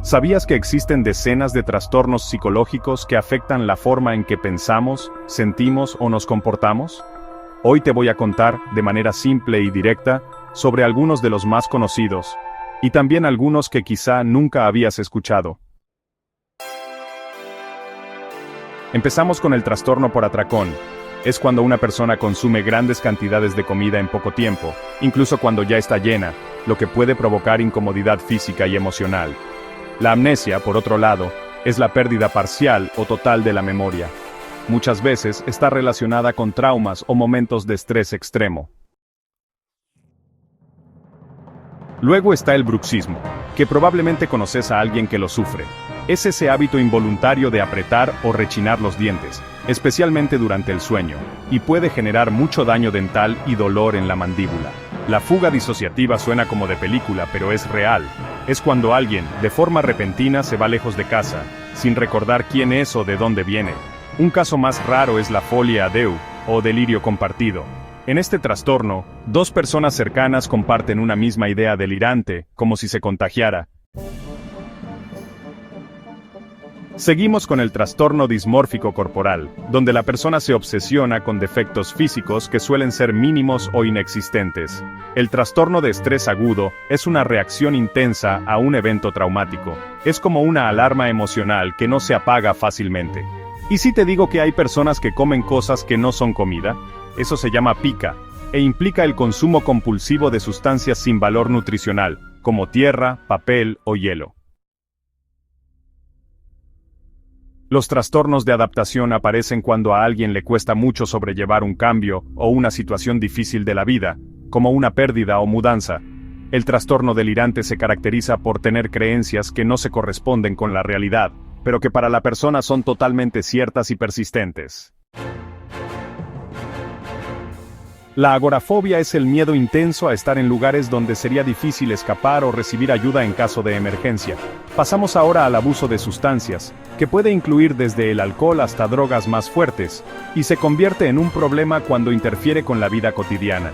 ¿Sabías que existen decenas de trastornos psicológicos que afectan la forma en que pensamos, sentimos o nos comportamos? Hoy te voy a contar, de manera simple y directa, sobre algunos de los más conocidos, y también algunos que quizá nunca habías escuchado. Empezamos con el trastorno por atracón. Es cuando una persona consume grandes cantidades de comida en poco tiempo, incluso cuando ya está llena, lo que puede provocar incomodidad física y emocional. La amnesia, por otro lado, es la pérdida parcial o total de la memoria. Muchas veces está relacionada con traumas o momentos de estrés extremo. Luego está el bruxismo, que probablemente conoces a alguien que lo sufre. Es ese hábito involuntario de apretar o rechinar los dientes, especialmente durante el sueño, y puede generar mucho daño dental y dolor en la mandíbula. La fuga disociativa suena como de película, pero es real. Es cuando alguien, de forma repentina, se va lejos de casa, sin recordar quién es o de dónde viene. Un caso más raro es la folie à deux, o delirio compartido. En este trastorno, dos personas cercanas comparten una misma idea delirante, como si se contagiara. Seguimos con el trastorno dismórfico corporal, donde la persona se obsesiona con defectos físicos que suelen ser mínimos o inexistentes. El trastorno de estrés agudo es una reacción intensa a un evento traumático. Es como una alarma emocional que no se apaga fácilmente. ¿Y si te digo que hay personas que comen cosas que no son comida? Eso se llama pica, e implica el consumo compulsivo de sustancias sin valor nutricional, como tierra, papel o hielo. Los trastornos de adaptación aparecen cuando a alguien le cuesta mucho sobrellevar un cambio o una situación difícil de la vida, como una pérdida o mudanza. El trastorno delirante se caracteriza por tener creencias que no se corresponden con la realidad, pero que para la persona son totalmente ciertas y persistentes. La agorafobia es el miedo intenso a estar en lugares donde sería difícil escapar o recibir ayuda en caso de emergencia. Pasamos ahora al abuso de sustancias, que puede incluir desde el alcohol hasta drogas más fuertes, y se convierte en un problema cuando interfiere con la vida cotidiana.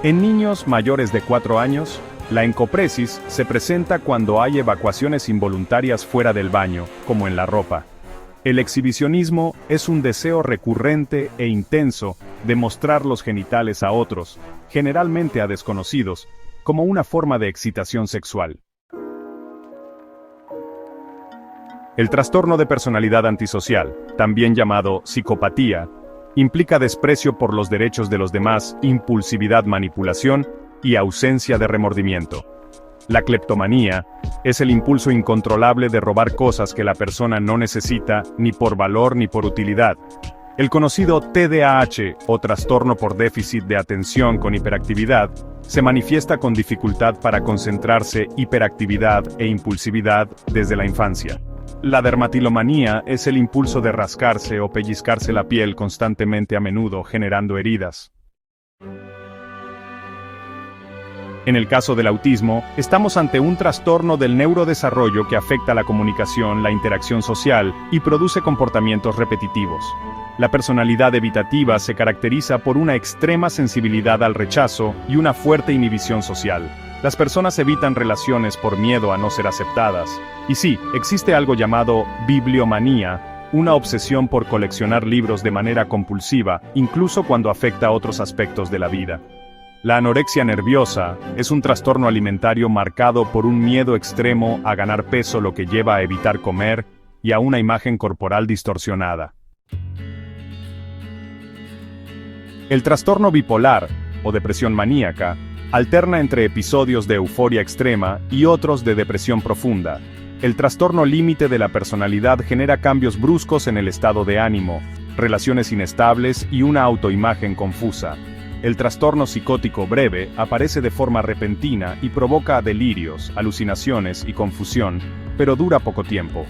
En niños mayores de 4 años, la encopresis se presenta cuando hay evacuaciones involuntarias fuera del baño, como en la ropa. El exhibicionismo es un deseo recurrente e intenso de mostrar los genitales a otros, generalmente a desconocidos, como una forma de excitación sexual. El trastorno de personalidad antisocial, también llamado psicopatía, implica desprecio por los derechos de los demás, impulsividad, manipulación y ausencia de remordimiento. La cleptomanía es el impulso incontrolable de robar cosas que la persona no necesita, ni por valor ni por utilidad. El conocido TDAH, o trastorno por déficit de atención con hiperactividad, se manifiesta con dificultad para concentrarse, hiperactividad e impulsividad desde la infancia. La dermatilomanía es el impulso de rascarse o pellizcarse la piel constantemente, a menudo generando heridas. En el caso del autismo, estamos ante un trastorno del neurodesarrollo que afecta la comunicación, la interacción social y produce comportamientos repetitivos. La personalidad evitativa se caracteriza por una extrema sensibilidad al rechazo y una fuerte inhibición social. Las personas evitan relaciones por miedo a no ser aceptadas. Y sí, existe algo llamado bibliomanía, una obsesión por coleccionar libros de manera compulsiva, incluso cuando afecta a otros aspectos de la vida. La anorexia nerviosa es un trastorno alimentario marcado por un miedo extremo a ganar peso, lo que lleva a evitar comer, y a una imagen corporal distorsionada. El trastorno bipolar, o depresión maníaca, alterna entre episodios de euforia extrema y otros de depresión profunda. El trastorno límite de la personalidad genera cambios bruscos en el estado de ánimo, relaciones inestables y una autoimagen confusa. El trastorno psicótico breve aparece de forma repentina y provoca delirios, alucinaciones y confusión, pero dura poco tiempo.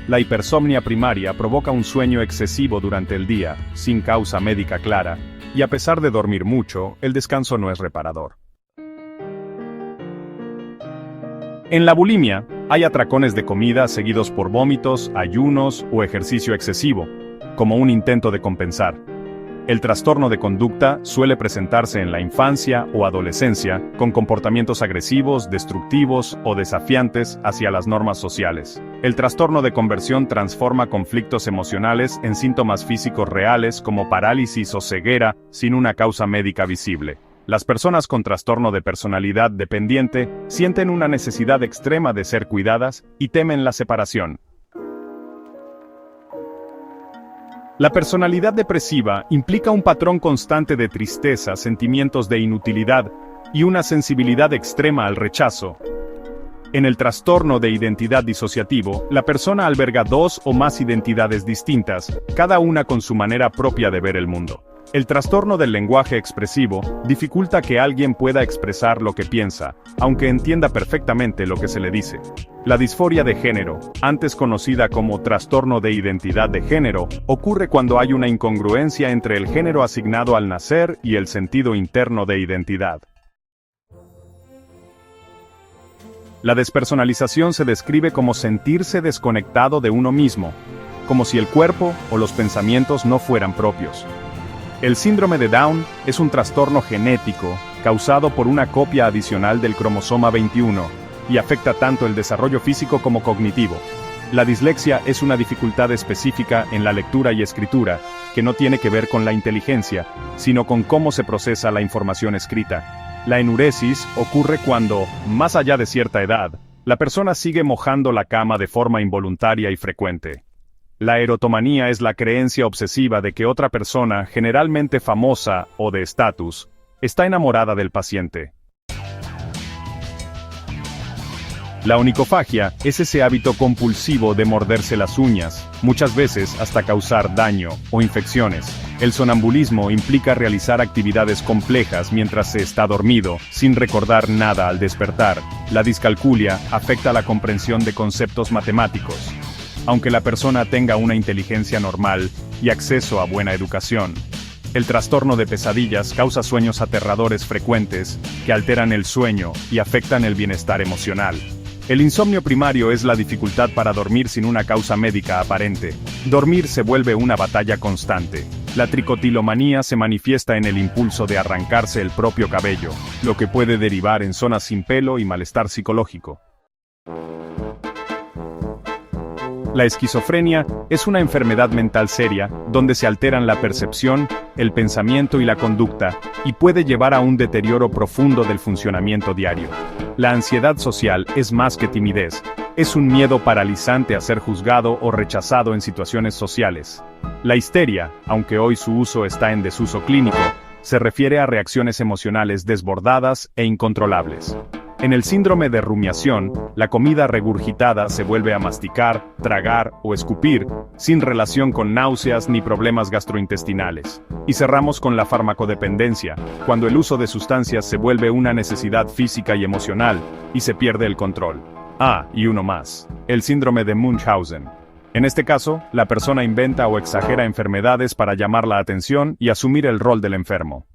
La hipersomnia primaria provoca un sueño excesivo durante el día, sin causa médica clara, y a pesar de dormir mucho, el descanso no es reparador. En la bulimia, hay atracones de comida seguidos por vómitos, ayunos o ejercicio excesivo, como un intento de compensar. El trastorno de conducta suele presentarse en la infancia o adolescencia, con comportamientos agresivos, destructivos o desafiantes hacia las normas sociales. El trastorno de conversión transforma conflictos emocionales en síntomas físicos reales como parálisis o ceguera sin una causa médica visible. Las personas con trastorno de personalidad dependiente sienten una necesidad extrema de ser cuidadas y temen la separación. La personalidad depresiva implica un patrón constante de tristeza, sentimientos de inutilidad y una sensibilidad extrema al rechazo. En el trastorno de identidad disociativo, la persona alberga dos o más identidades distintas, cada una con su manera propia de ver el mundo. El trastorno del lenguaje expresivo dificulta que alguien pueda expresar lo que piensa, aunque entienda perfectamente lo que se le dice. La disforia de género, antes conocida como trastorno de identidad de género, ocurre cuando hay una incongruencia entre el género asignado al nacer y el sentido interno de identidad. La despersonalización se describe como sentirse desconectado de uno mismo, como si el cuerpo o los pensamientos no fueran propios. El síndrome de Down es un trastorno genético causado por una copia adicional del cromosoma 21 y afecta tanto el desarrollo físico como cognitivo. La dislexia es una dificultad específica en la lectura y escritura, que no tiene que ver con la inteligencia, sino con cómo se procesa la información escrita. La enuresis ocurre cuando, más allá de cierta edad, la persona sigue mojando la cama de forma involuntaria y frecuente. La erotomanía es la creencia obsesiva de que otra persona, generalmente famosa o de estatus, está enamorada del paciente. La onicofagia es ese hábito compulsivo de morderse las uñas, muchas veces hasta causar daño o infecciones. El sonambulismo implica realizar actividades complejas mientras se está dormido, sin recordar nada al despertar. La discalculia afecta la comprensión de conceptos matemáticos, aunque la persona tenga una inteligencia normal y acceso a buena educación. El trastorno de pesadillas causa sueños aterradores frecuentes que alteran el sueño y afectan el bienestar emocional. El insomnio primario es la dificultad para dormir sin una causa médica aparente. Dormir se vuelve una batalla constante. La tricotilomanía se manifiesta en el impulso de arrancarse el propio cabello, lo que puede derivar en zonas sin pelo y malestar psicológico. La esquizofrenia es una enfermedad mental seria, donde se alteran la percepción, el pensamiento y la conducta, y puede llevar a un deterioro profundo del funcionamiento diario. La ansiedad social es más que timidez, es un miedo paralizante a ser juzgado o rechazado en situaciones sociales. La histeria, aunque hoy su uso está en desuso clínico, se refiere a reacciones emocionales desbordadas e incontrolables. En el síndrome de rumiación, la comida regurgitada se vuelve a masticar, tragar o escupir, sin relación con náuseas ni problemas gastrointestinales. Y cerramos con la farmacodependencia, cuando el uso de sustancias se vuelve una necesidad física y emocional, y se pierde el control. Y uno más, el síndrome de Munchausen. En este caso, la persona inventa o exagera enfermedades para llamar la atención y asumir el rol del enfermo.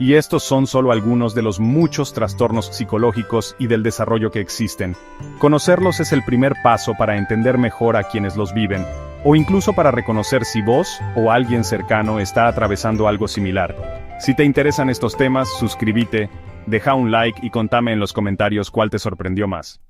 Y estos son solo algunos de los muchos trastornos psicológicos y del desarrollo que existen. Conocerlos es el primer paso para entender mejor a quienes los viven, o incluso para reconocer si vos o alguien cercano está atravesando algo similar. Si te interesan estos temas, suscríbete, deja un like y contame en los comentarios cuál te sorprendió más.